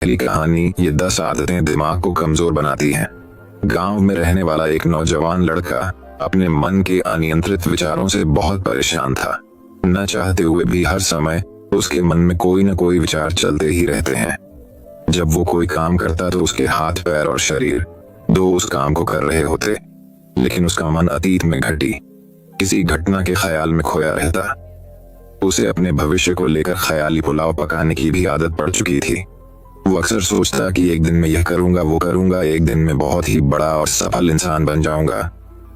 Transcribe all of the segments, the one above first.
पहली कहानी, ये 10 आदतें दिमाग को कमजोर बनाती हैं। गांव में रहने वाला एक नौजवान लड़का अपने मन के अनियंत्रित विचारों से बहुत परेशान था। न चाहते हुए भी हर समय उसके मन में कोई न कोई विचार चलते ही रहते हैं। जब वो कोई काम करता तो उसके हाथ, पैर और शरीर दो उस काम को कर रहे होते, लेकिन उसका मन अतीत में घटी किसी घटना के ख्याल में खोया रहता। उसे अपने भविष्य को लेकर ख्याली पुलाव पकाने की भी आदत पड़ चुकी थी। वो अक्सर सोचता कि एक दिन मैं यह करूंगा, वो करूंगा, एक दिन मैं बहुत ही बड़ा और सफल इंसान बन जाऊंगा।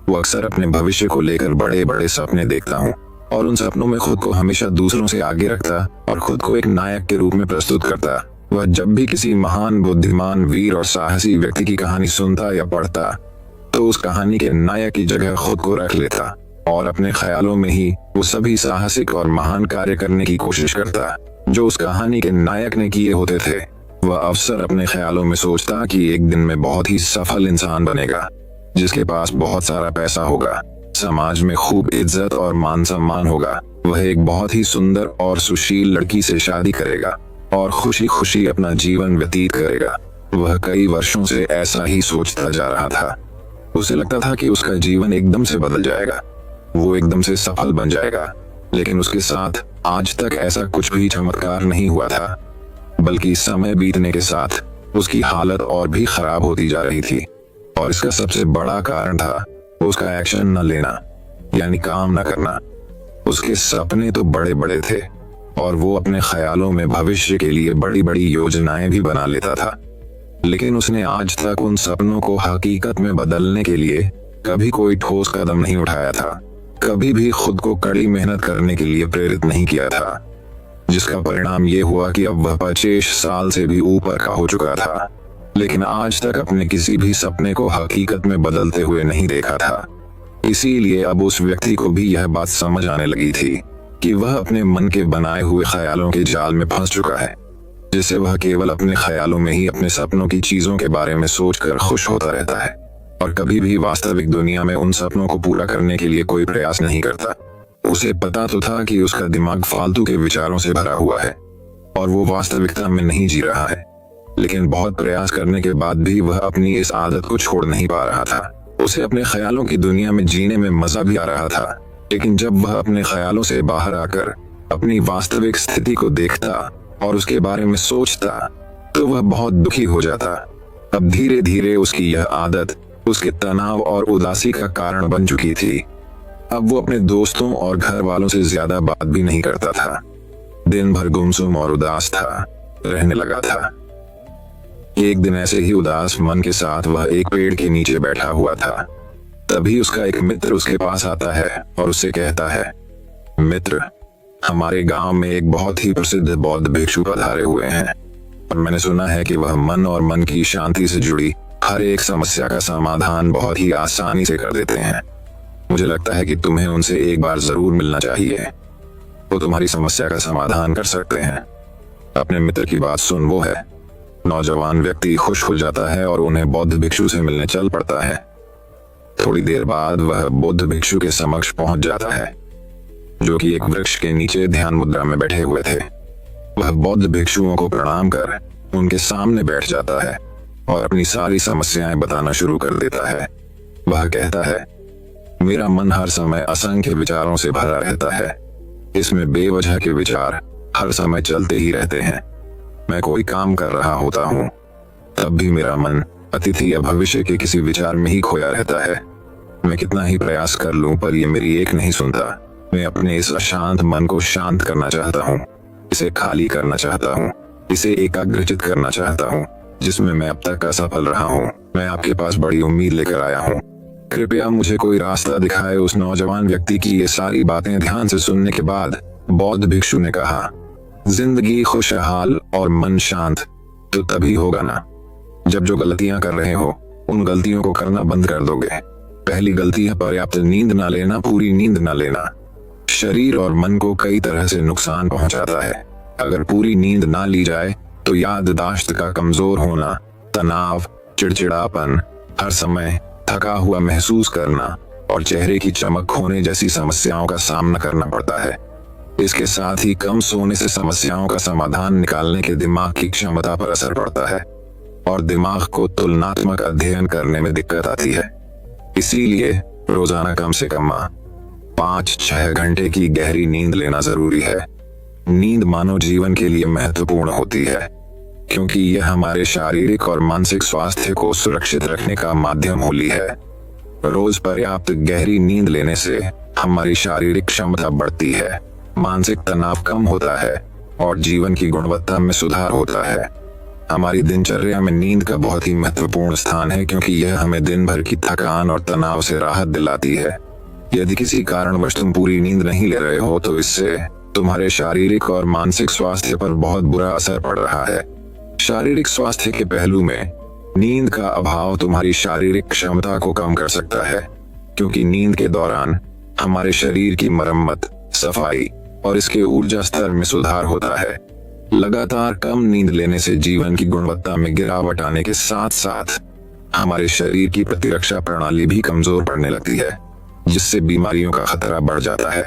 वो अक्सर अपने भविष्य को लेकर बड़े बड़े सपने देखता हूँ और उन सपनों में खुद को हमेशा दूसरों से आगे रखता और खुद को एक नायक के रूप में प्रस्तुत करता। वह जब भी किसी महान, बुद्धिमान, वीर और साहसी व्यक्ति की कहानी सुनता या पढ़ता तो उस कहानी के नायक की जगह खुद को रख लेता और अपने ख्यालों में ही वो सभी साहसिक और महान कार्य करने की कोशिश करता जो उस कहानी के नायक ने किए होते थे। वह अक्सर अपने ख्यालों में सोचता कि एक दिन में बहुत ही सफल इंसान बनेगा, जिसके पास बहुत सारा पैसा होगा, समाज में खूब इज्जत और मान सम्मान होगा। वह एक बहुत ही सुंदर और सुशील लड़की से शादी करेगा और खुशी खुशी अपना जीवन व्यतीत करेगा। वह कई वर्षों से ऐसा ही सोचता जा रहा था। उसे लगता था कि उसका जीवन एकदम से बदल जाएगा, वो एकदम से सफल बन जाएगा, लेकिन उसके साथ आज तक ऐसा कुछ भी चमत्कार नहीं हुआ था, बल्कि समय बीतने के साथ उसकी हालत और भी खराब होती जा रही थी। और इसका सबसे बड़ा कारण था उसका एक्शन न लेना, यानी काम न करना। उसके सपने तो बड़े बड़े थे और वो अपने ख्यालों में भविष्य के लिए बड़ी बड़ी योजनाएं भी बना लेता था, लेकिन उसने आज तक उन सपनों को हकीकत में बदलने के लिए कभी कोई ठोस कदम नहीं उठाया था, कभी भी खुद को कड़ी मेहनत करने के लिए प्रेरित नहीं किया था, जिसका परिणाम ये हुआ कि अब वह 25 साल से भी ऊपर का हो चुका था, लेकिन आज तक अपने किसी भी सपने को हकीकत में बदलते हुए नहीं देखा था। इसीलिए अब उस व्यक्ति को भी यह बात समझ आने लगी थी कि वह अपने मन के बनाए हुए ख्यालों के जाल में फंस चुका है, जिससे वह केवल अपने ख्यालों में ही अपने सपनों की चीजों के बारे में सोचकर खुश होता रहता है और कभी भी वास्तविक दुनिया में उन सपनों को पूरा करने के लिए कोई प्रयास नहीं करता। उसे पता तो था कि उसका दिमाग फालतू के विचारों से भरा हुआ है और वो वास्तविकता में नहीं जी रहा है, लेकिन बहुत प्रयास करने के बाद भी वह अपनी इस आदत को छोड़ नहीं पा रहा था। उसे अपने ख्यालों की दुनिया में जीने में मजा भी आ रहा था, लेकिन जब वह अपने ख्यालों से बाहर आकर अपनी वास्तविक स्थिति को देखता और उसके बारे में सोचता तो वह बहुत दुखी हो जाता। अब धीरे धीरे उसकी यह आदत उसके तनाव और उदासी का कारण बन चुकी थी। अब वो अपने दोस्तों और घर वालों से ज्यादा बात भी नहीं करता था, दिन भर गुमसुम और उदास रहने लगा था। एक दिन ऐसे ही उदास मन के साथ वह एक पेड़ के नीचे बैठा हुआ था। तभी उसका एक मित्र उसके पास आता है और उससे कहता है, मित्र, हमारे गांव में एक बहुत ही प्रसिद्ध बौद्ध भिक्षु पधारे हुए हैं और मैंने सुना है कि वह मन और मन की शांति से जुड़ी हर एक समस्या का समाधान बहुत ही आसानी से कर देते हैं। मुझे लगता है कि तुम्हें उनसे एक बार जरूर मिलना चाहिए, वो तुम्हारी समस्या का समाधान कर सकते हैं। अपने मित्र की बात सुन वो है नौजवान व्यक्ति खुश हो जाता है और उन्हें बौद्ध भिक्षु से मिलने चल पड़ता है। थोड़ी देर बाद वह बौद्ध भिक्षु के समक्ष पहुंच जाता है, जो कि एक वृक्ष के नीचे ध्यान मुद्रा में बैठे हुए थे। वह बौद्ध भिक्षुओं को प्रणाम कर उनके सामने बैठ जाता है और अपनी सारी समस्याएं बताना शुरू कर देता है। वह कहता है, मेरा मन हर समय असंख्य विचारों से भरा रहता है, इसमें बेवजह के विचार हर समय चलते ही रहते हैं। मैं कोई काम कर रहा होता हूँ तब भी मेरा मन अतीत या भविष्य के किसी विचार में ही खोया रहता है। मैं कितना ही प्रयास कर लूं पर ये मेरी एक नहीं सुनता। मैं अपने इस अशांत मन को शांत करना चाहता हूँ, इसे खाली करना चाहता हूँ, इसे एकाग्रचित करना चाहता हूँ, जिसमें मैं अब तक असफल रहा हूँ। मैं आपके पास बड़ी उम्मीद लेकर आया हूँ, कृपया मुझे कोई रास्ता दिखाए। उस नौजवान व्यक्ति की ये सारी बातें ध्यान से सुनने के बाद बौद्ध भिक्षु ने कहा, जिंदगी खुशहाल और मन शांत तो तभी होगा ना जब जो गलतियां कर रहे हो उन गलतियों को करना बंद कर दोगे। पहली गलती है पर्याप्त नींद ना लेना, पूरी नींद ना लेना। शरीर और मन को कई तरह से नुकसान पहुंचाता है। अगर पूरी नींद ना ली जाए तो याददाश्त का कमजोर होना, तनाव, चिड़चिड़ापन, हर समय थका हुआ महसूस करना और चेहरे की चमक खोने जैसी समस्याओं का सामना करना पड़ता है। इसके साथ ही कम सोने से समस्याओं का समाधान निकालने के दिमाग की क्षमता पर असर पड़ता है और दिमाग को तुलनात्मक अध्ययन करने में दिक्कत आती है। इसीलिए रोजाना कम से कम 5-6 घंटे की गहरी नींद लेना जरूरी है। नींद मानव जीवन के लिए महत्वपूर्ण होती है क्योंकि यह हमारे शारीरिक और मानसिक स्वास्थ्य को सुरक्षित रखने का माध्यम होती है। रोज पर्याप्त गहरी नींद लेने से हमारी शारीरिक क्षमता बढ़ती है, मानसिक तनाव कम होता है और जीवन की गुणवत्ता में सुधार होता है। हमारी दिनचर्या में नींद का बहुत ही महत्वपूर्ण स्थान है क्योंकि यह हमें दिन भर की थकान और तनाव से राहत दिलाती है। यदि किसी कारणवश तुम पूरी नींद नहीं ले रहे हो तो इससे तुम्हारे शारीरिक और मानसिक स्वास्थ्य पर बहुत बुरा असर पड़ रहा है। शारीरिक स्वास्थ्य के पहलू में नींद का अभाव तुम्हारी शारीरिक क्षमता को कम कर सकता है क्योंकि नींद के दौरान हमारे शरीर की मरम्मत, सफाई और इसके ऊर्जा स्तर में सुधार होता है। लगातार कम नींद लेने से जीवन की गुणवत्ता में गिरावट आने के साथ साथ हमारे शरीर की प्रतिरक्षा प्रणाली भी कमजोर पड़ने लगती है, जिससे बीमारियों का खतरा बढ़ जाता है।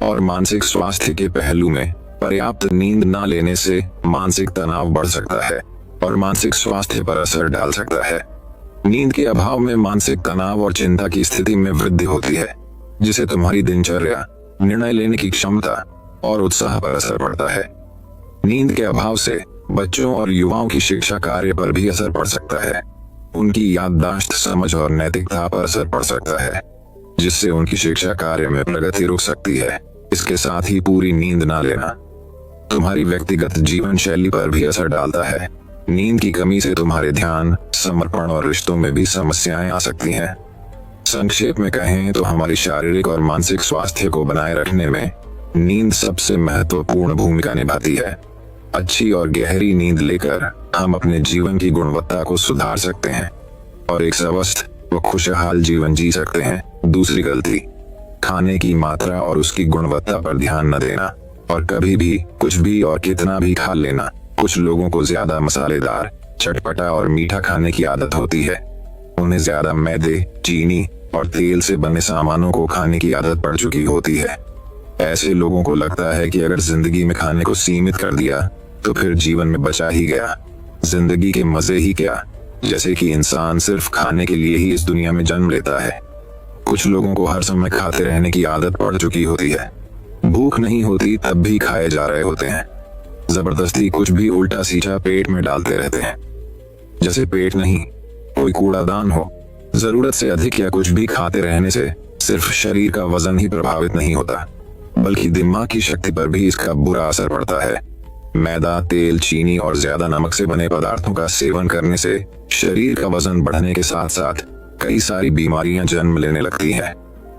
और मानसिक स्वास्थ्य के पहलू में पर्याप्त नींद न लेने से मानसिक तनाव बढ़ सकता है और मानसिक स्वास्थ्य पर असर डाल सकता है। नींद के अभाव में मानसिक तनाव और चिंता की स्थिति में वृद्धि होती है, जिससे तुम्हारी दिनचर्या, निर्णय लेने की क्षमता और उत्साह पर असर पड़ता है। नींद के अभाव से बच्चों और युवाओं की शिक्षा कार्य पर भी असर पड़ सकता है। उनकी याददाश्त, समझ और नैतिकता पर असर पड़ सकता है, जिससे उनकी शिक्षा कार्य में प्रगति रुक सकती है। इसके साथ ही पूरी नींद ना लेना तुम्हारी व्यक्तिगत जीवन शैली पर भी असर डालता है। नींद की कमी से तुम्हारे ध्यान, समर्पण और रिश्तों में भी समस्याएं आ सकती हैं। संक्षेप में कहें तो हमारी शारीरिक और मानसिक स्वास्थ्य को बनाए रखने में नींद सबसे महत्वपूर्ण भूमिका निभाती है। अच्छी और गहरी नींद लेकर हम अपने जीवन की गुणवत्ता को सुधार सकते हैं और एक स्वस्थ व खुशहाल जीवन जी सकते हैं। दूसरी गलती, खाने की मात्रा और उसकी गुणवत्ता पर ध्यान न देना और कभी भी कुछ भी और कितना भी खा लेना। कुछ लोगों को ज्यादा मसालेदार, चटपटा और मीठा खाने की आदत होती है। उन्हें ज्यादा मैदे, चीनी और तेल से बने सामानों को खाने की आदत पड़ चुकी होती है। ऐसे लोगों को लगता है कि अगर जिंदगी में खाने को सीमित कर दिया तो फिर जीवन में बचा ही गया, जिंदगी के मजे ही क्या, जैसे कि इंसान सिर्फ खाने के लिए ही इस दुनिया में जन्म लेता है। कुछ लोगों को हर समय खाते रहने की आदत पड़ चुकी होती है। भूख नहीं होती तब भी खाए जा रहे होते हैं। जबरदस्ती कुछ भी उल्टा सीधा पेट में डालते रहते हैं, जैसे पेट नहीं कोई कूड़ादान हो। जरूरत से अधिक या कुछ भी खाते रहने से सिर्फ शरीर का वजन ही प्रभावित नहीं होता, बल्कि दिमाग की शक्ति पर भी इसका बुरा असर पड़ता है। मैदा, तेल, चीनी और ज्यादा नमक से बने पदार्थों का सेवन करने से शरीर का वजन बढ़ने के साथ साथ कई सारी बीमारियां जन्म लेने लगती हैं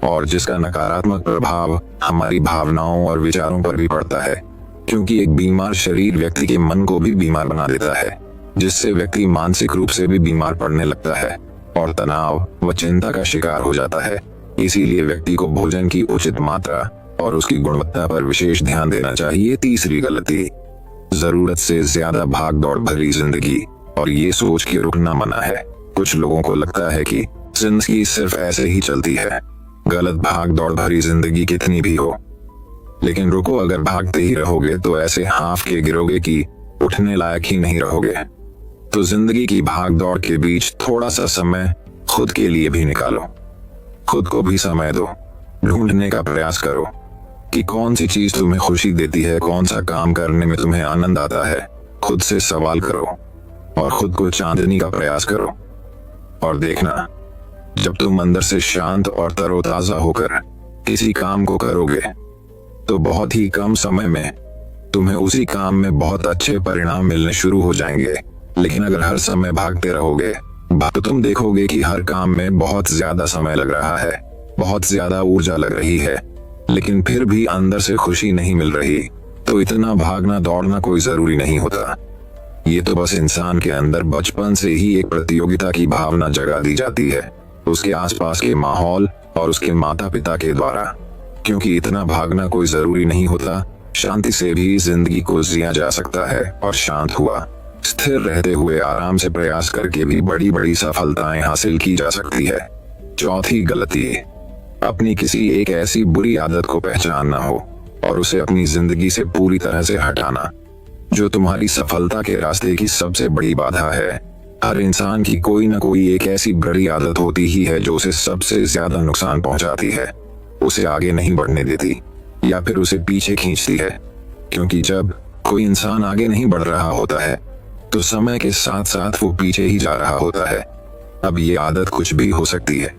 और जिसका नकारात्मक प्रभाव हमारी भावनाओं और विचारों पर भी पड़ता है, क्योंकि एक बीमार शरीर व्यक्ति के मन को भी बीमार बना देता है, जिससे व्यक्ति मानसिक रूप से भी बीमार पड़ने लगता है और तनाव व चिंता का शिकार हो जाता है। इसीलिए व्यक्ति को भोजन की उचित मात्रा और उसकी गुणवत्ता पर विशेष ध्यान देना चाहिए। तीसरी गलती, जरूरत से ज्यादा भाग दौड़ भरी जिंदगी और ये सोच के रुकना मना है। कुछ लोगों को लगता है कि जिंदगी सिर्फ ऐसे ही चलती है। गलत, भाग दौड़ भरी जिंदगी कितनी भी हो, लेकिन रुको, अगर भागते ही रहोगे तो ऐसे हाफ के गिरोगे कि उठने लायक ही नहीं रहोगे। तो जिंदगी की भाग दौड़ के बीच थोड़ा सा समय खुद के लिए भी निकालो, खुद को भी समय दो। ढूंढने का प्रयास करो कि कौन सी चीज तुम्हें खुशी देती है, कौन सा काम करने में तुम्हें आनंद आता है। खुद से सवाल करो और खुद को चांदनी का प्रयास करो और देखना, जब तुम अंदर से शांत और तरोताजा होकर किसी काम को करोगे तो बहुत ही कम समय में तुम्हें उसी काम में बहुत अच्छे परिणाम मिलने शुरू हो जाएंगे। लेकिन अगर हर समय भागते रहोगे तो तुम देखोगे कि हर काम में बहुत ज्यादा समय लग रहा है, बहुत ज्यादा ऊर्जा लग रही है, लेकिन फिर भी अंदर से खुशी नहीं मिल रही। तो इतना भागना दौड़ना कोई जरूरी नहीं होता। ये तो बस इंसान के अंदर बचपन से ही एक प्रतियोगिता की भावना जगा दी जाती है, उसके आसपास के माहौल और उसके माता पिता के द्वारा। क्योंकि इतना भागना कोई जरूरी नहीं होता, शांति से भी जिंदगी को जिया जा सकता है और शांत हुआ, स्थिर रहते हुए आराम से प्रयास करके भी बड़ी बड़ी सफलताएं हासिल की जा सकती है। चौथी गलती, अपनी किसी एक ऐसी बुरी आदत को पहचानना हो और उसे अपनी जिंदगी से पूरी तरह से हटाना, जो तुम्हारी सफलता के रास्ते की सबसे बड़ी बाधा है। हर इंसान की कोई ना कोई एक ऐसी बुरी आदत होती ही है जो उसे सबसे ज्यादा नुकसान पहुंचाती है, उसे आगे नहीं बढ़ने देती या फिर उसे पीछे खींचती है। क्योंकि जब कोई इंसान आगे नहीं बढ़ रहा होता है तो समय के साथ साथ वो पीछे ही जा रहा होता है। अब ये आदत कुछ भी हो सकती है,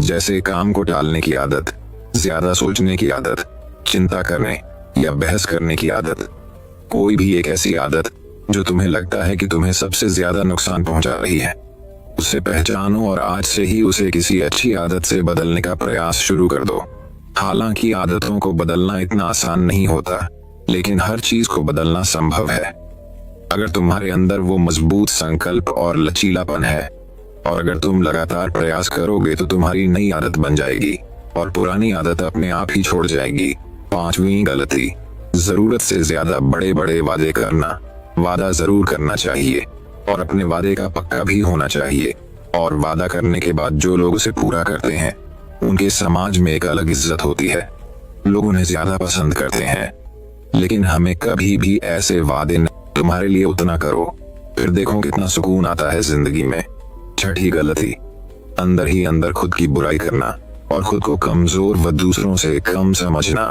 जैसे काम को टालने की आदत, ज्यादा सोचने की आदत, चिंता करने या बहस करने की आदत। कोई भी एक ऐसी आदत जो तुम्हें लगता है कि तुम्हें सबसे ज्यादा नुकसान पहुंचा रही है, उसे पहचानो और आज से ही उसे किसी अच्छी आदत से बदलने का प्रयास शुरू कर दो। हालांकि आदतों को बदलना इतना आसान नहीं होता, लेकिन हर चीज को बदलना संभव है अगर तुम्हारे अंदर वो मजबूत संकल्प और लचीलापन है। और अगर तुम लगातार प्रयास करोगे तो तुम्हारी नई आदत बन जाएगी और पुरानी आदत अपने आप ही छोड़ जाएगी। 5वीं गलती, जरूरत से ज्यादा बड़े बड़े वादे करना। वादा जरूर करना चाहिए और अपने वादे का पक्का भी होना चाहिए, और वादा करने के बाद जो लोग उसे पूरा करते हैं उनके समाज में एक अलग इज्जत होती है, लोग उन्हें ज्यादा पसंद करते हैं। लेकिन हमें कभी भी ऐसे वादे न, तुम्हारे लिए उतना करो फिर देखो कितना सुकून आता है जिंदगी में। 6ठी गलती, अंदर ही अंदर खुद की बुराई करना और खुद को कमजोर व दूसरों से कम समझना।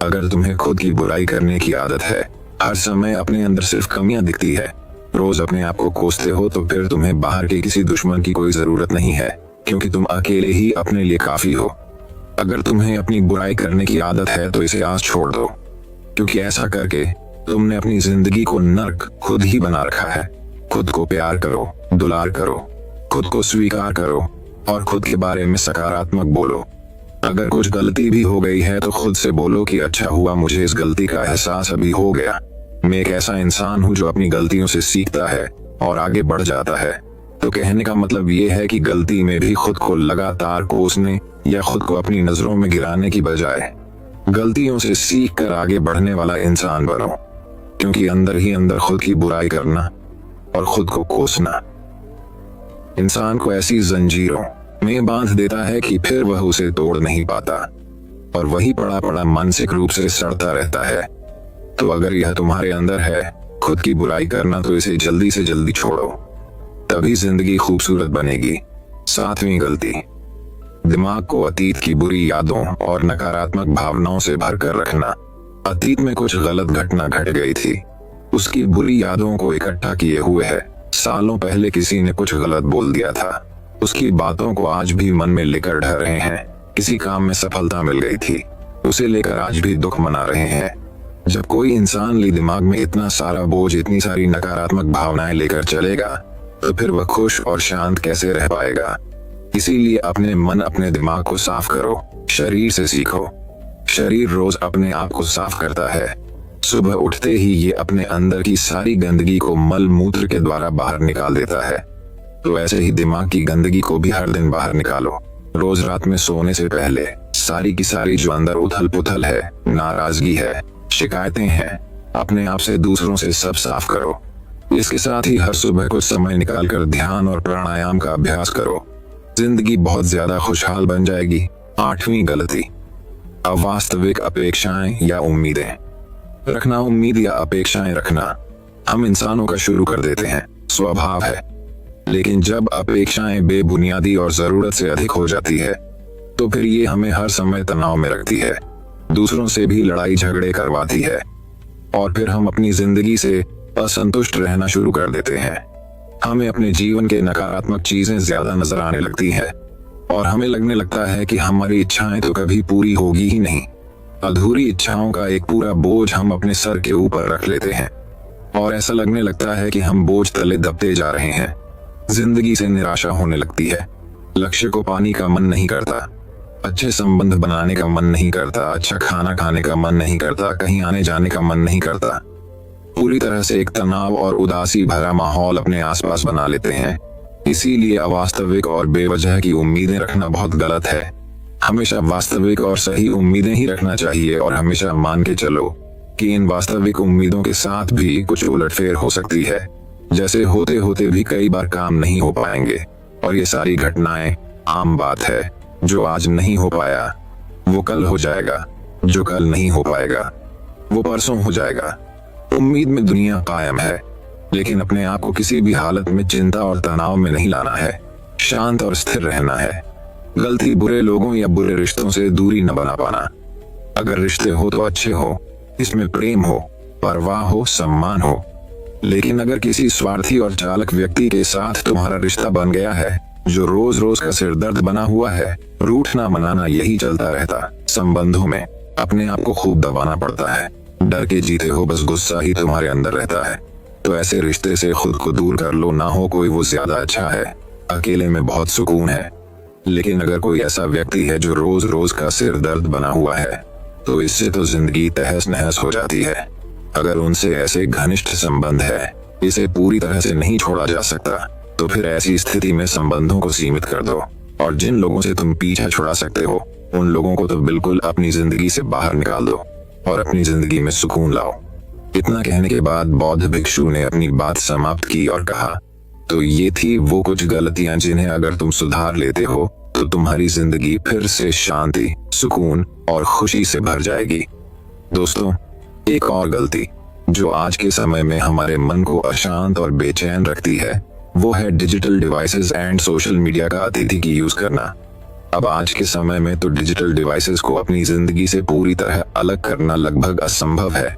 अगर तुम्हें खुद की बुराई करने की आदत है, हर समय अपने अंदर सिर्फ कमियां दिखती है, रोज अपने आप को कोसते हो, तो फिर तुम्हें बाहर के किसी दुश्मन की कोई जरूरत नहीं है, क्योंकि तुम अकेले ही अपने लिए काफी हो। अगर तुम्हें अपनी बुराई करने की आदत है तो इसे आज छोड़ दो, क्योंकि ऐसा करके तुमने अपनी जिंदगी को नर्क खुद ही बना रखा है। खुद को प्यार करो, दुलार करो, खुद को स्वीकार करो और खुद के बारे में सकारात्मक बोलो। अगर कुछ गलती भी हो गई है तो खुद से बोलो कि अच्छा हुआ मुझे इस गलती का एहसास अभी हो गया। मैं एक ऐसा इंसान हूँ जो अपनी गलतियों से सीखता है और आगे बढ़ जाता है। तो कहने का मतलब ये है कि गलती में भी खुद को लगातार कोसने या खुद को अपनी नजरों में गिराने की बजाय गलतियों से सीख कर आगे बढ़ने वाला इंसान बनो, क्योंकि अंदर ही अंदर खुद की बुराई करना और खुद को कोसना इंसान को ऐसी जंजीरों में बांध देता है कि फिर वह उसे तोड़ नहीं पाता और वही पड़ा पड़ा मानसिक रूप से सड़ता रहता है। तो अगर यह तुम्हारे अंदर है, खुद की बुराई करना, तो इसे जल्दी से जल्दी छोड़ो, तभी जिंदगी खूबसूरत बनेगी। 7वीं गलती, दिमाग को अतीत की बुरी यादों और नकारात्मक भावनाओं से भरकर रखना। अतीत में कुछ गलत घटना घट गई थी, उसकी बुरी यादों को इकट्ठा किए हुए है। सालों पहले किसी ने कुछ गलत बोल दिया था, उसकी बातों को आज भी मन में लेकर ढह रहे हैं। किसी काम में सफलता मिल गई थी, उसे लेकर आज भी दुख मना रहे हैं। जब कोई इंसान दिमाग में इतना सारा बोझ, इतनी सारी नकारात्मक भावनाएं लेकर चलेगा, तो फिर वह खुश और शांत कैसे रह पाएगा। इसीलिए अपने मन, अपने दिमाग को साफ करो, शरीर से सीखो। शरीर रोज अपने आप को साफ करता है। सुबह उठते ही ये अपने अंदर की सारी गंदगी को मल मूत्र के द्वारा बाहर निकाल देता है। तो ऐसे ही दिमाग की गंदगी को भी हर दिन बाहर निकालो। रोज रात में सोने से पहले सारी की सारी जो अंदर उथल पुथल है, नाराजगी है, शिकायतें हैं, अपने आप से, दूसरों से, सब साफ करो। इसके साथ ही हर सुबह कुछ समय निकालकर ध्यान और प्राणायाम का अभ्यास करो। जिंदगी बहुत ज्यादा खुशहाल बन जाएगी। 8वीं गलती, अवास्तविक अपेक्षाएं या उम्मीदें रखना। उम्मीद या अपेक्षाएं रखना हम इंसानों का शुरू कर देते हैं, स्वभाव है। लेकिन जब अपेक्षाएं बेबुनियादी और जरूरत से अधिक हो जाती है, तो फिर ये हमें हर समय तनाव में रखती है, दूसरों से भी लड़ाई झगड़े करवाती है, और फिर हम अपनी जिंदगी से असंतुष्ट रहना शुरू कर देते हैं। हमें अपने जीवन के नकारात्मक चीजें ज्यादा नजर आने लगती है और हमें लगने लगता है कि हमारी इच्छाएं तो कभी पूरी होगी ही नहीं। अधूरी इच्छाओं का एक पूरा बोझ हम अपने सर के ऊपर रख लेते हैं और ऐसा लगने लगता है कि हम बोझ तले दबते जा रहे हैं। जिंदगी से निराशा होने लगती है, लक्ष्य को पाने का मन नहीं करता, अच्छे संबंध बनाने का मन नहीं करता, अच्छा खाना खाने का मन नहीं करता, कहीं आने जाने का मन नहीं करता। पूरी तरह से एक तनाव और उदासी भरा माहौल अपने आसपास बना लेते हैं। इसीलिए अवास्तविक और बेवजह की उम्मीदें रखना बहुत गलत है। हमेशा वास्तविक और सही उम्मीदें ही रखना चाहिए और हमेशा मान के चलो कि इन वास्तविक उम्मीदों के साथ भी कुछ उलटफेर हो सकती है। जैसे होते होते भी कई बार काम नहीं हो पाएंगे और ये सारी घटनाएं आम बात है। जो आज नहीं हो पाया वो कल हो जाएगा। जो कल नहीं हो पाएगा वो परसों हो जाएगा। उम्मीद में दुनिया कायम है, लेकिन अपने आप को किसी भी हालत में चिंता और तनाव में नहीं लाना है। शांत और स्थिर रहना है। गलती बुरे लोगों या बुरे रिश्तों से दूरी न बना पाना। अगर रिश्ते हो तो अच्छे हो, इसमें प्रेम हो, परवाह हो, सम्मान हो। लेकिन अगर किसी स्वार्थी और चालक व्यक्ति के साथ तुम्हारा रिश्ता बन गया है जो रोज रोज का सिरदर्द बना हुआ है, रूठना मनाना यही चलता रहता। संबंधों में अपने आप को खूब दबाना पड़ता है। डर के जीते हो, बस गुस्सा ही तुम्हारे अंदर रहता है। तो ऐसे रिश्ते से खुद को दूर कर लो, ना हो कोई वो ज्यादा अच्छा है। अकेले में बहुत सुकून है। लेकिन अगर कोई ऐसा व्यक्ति है जो रोज रोज का सिर दर्द बना हुआ है, तो इससे तो जिंदगी तहस नहस हो जाती है। अगर उनसे ऐसे घनिष्ठ संबंध है, इसे पूरी तरह से नहीं छोड़ा जा सकता, तो फिर ऐसी स्थिति में संबंधों को सीमित कर दो। और जिन लोगों से तुम पीछा छुड़ा सकते हो, उन लोगों को तो बिल्कुल अपनी जिंदगी से बाहर निकाल दो और अपनी जिंदगी में सुकून लाओ। इतना कहने के बाद बौद्ध भिक्षु ने अपनी बात समाप्त की और कहा, तो ये थी वो कुछ गलतियां जिन्हें अगर तुम सुधार लेते हो तो तुम्हारी जिंदगी फिर से शांति, सुकून और खुशी से भर जाएगी। दोस्तों, एक और गलती जो आज के समय में हमारे मन को अशांत और बेचैन रखती है, वो है digital devices and social media का अत्यधिक यूज करना। अब आज के समय में तो डिजिटल डिवाइसेस को अपनी जिंदगी से पूरी तरह अलग करना लगभग असंभव है।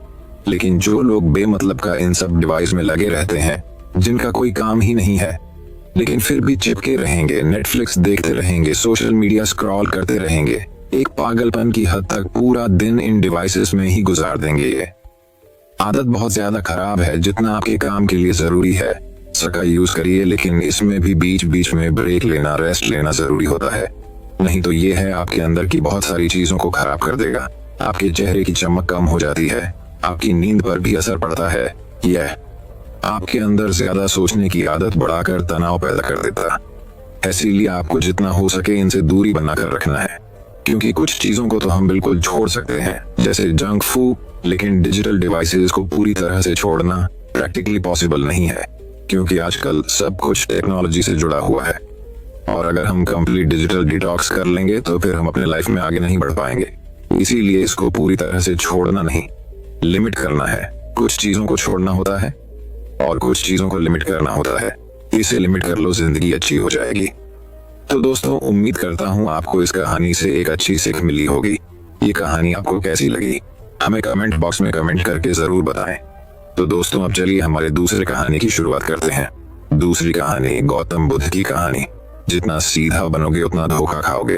लेकिन जो लोग बेमतलब का इन सब डिवाइस में लगे रहते हैं, जिनका कोई काम ही नहीं है, लेकिन फिर भी चिपके रहेंगे, नेटफ्लिक्स देखते रहेंगे, सोशल मीडिया स्क्रॉल करते रहेंगे, एक पागलपन की हद तक पूरा दिन इन डिवाइसेस में ही गुजार देंगे। ये आदत बहुत ज्यादा खराब है। जितना आपके काम के लिए जरूरी है सका यूज करिए, लेकिन इसमें भी बीच बीच में ब्रेक लेना, रेस्ट लेना जरूरी होता है। नहीं तो ये है आपके अंदर की बहुत सारी चीजों को खराब कर देगा। आपके चेहरे की चमक कम हो जाती है, आपकी नींद पर भी असर पड़ता है। यह आपके अंदर ज्यादा सोचने की आदत बढ़ाकर तनाव पैदा कर देता। इसीलिए आपको जितना हो सके इनसे दूरी बनाकर रखना है। क्योंकि कुछ चीजों को तो हम बिल्कुल छोड़ सकते हैं, जैसे जंक फूड, लेकिन डिजिटल डिवाइसेस को पूरी तरह से छोड़ना प्रैक्टिकली पॉसिबल नहीं है, क्योंकि आजकल सब कुछ टेक्नोलॉजी से जुड़ा हुआ है। और अगर हम कंप्लीट डिजिटल डिटॉक्स कर लेंगे तो फिर हम अपने लाइफ में आगे नहीं बढ़ पाएंगे। इसीलिए इसको पूरी तरह से छोड़ना नहीं, लिमिट करना है। कुछ चीजों को छोड़ना होता है और कुछ चीजों को लिमिट करना होता है। इसे लिमिट कर लो, जिंदगी अच्छी हो जाएगी। तो दोस्तों, उम्मीद करता हूँ आपको इस कहानी से एक अच्छी सीख मिली होगी। ये कहानी आपको कैसी लगी हमें कमेंट बॉक्स में कमेंट करके जरूर बताएं। तो दोस्तों, अब चलिए हमारे दूसरे कहानी की शुरुआत करते हैं। दूसरी कहानी गौतम बुद्ध की कहानी। जितना सीधा बनोगे उतना धोखा खाओगे।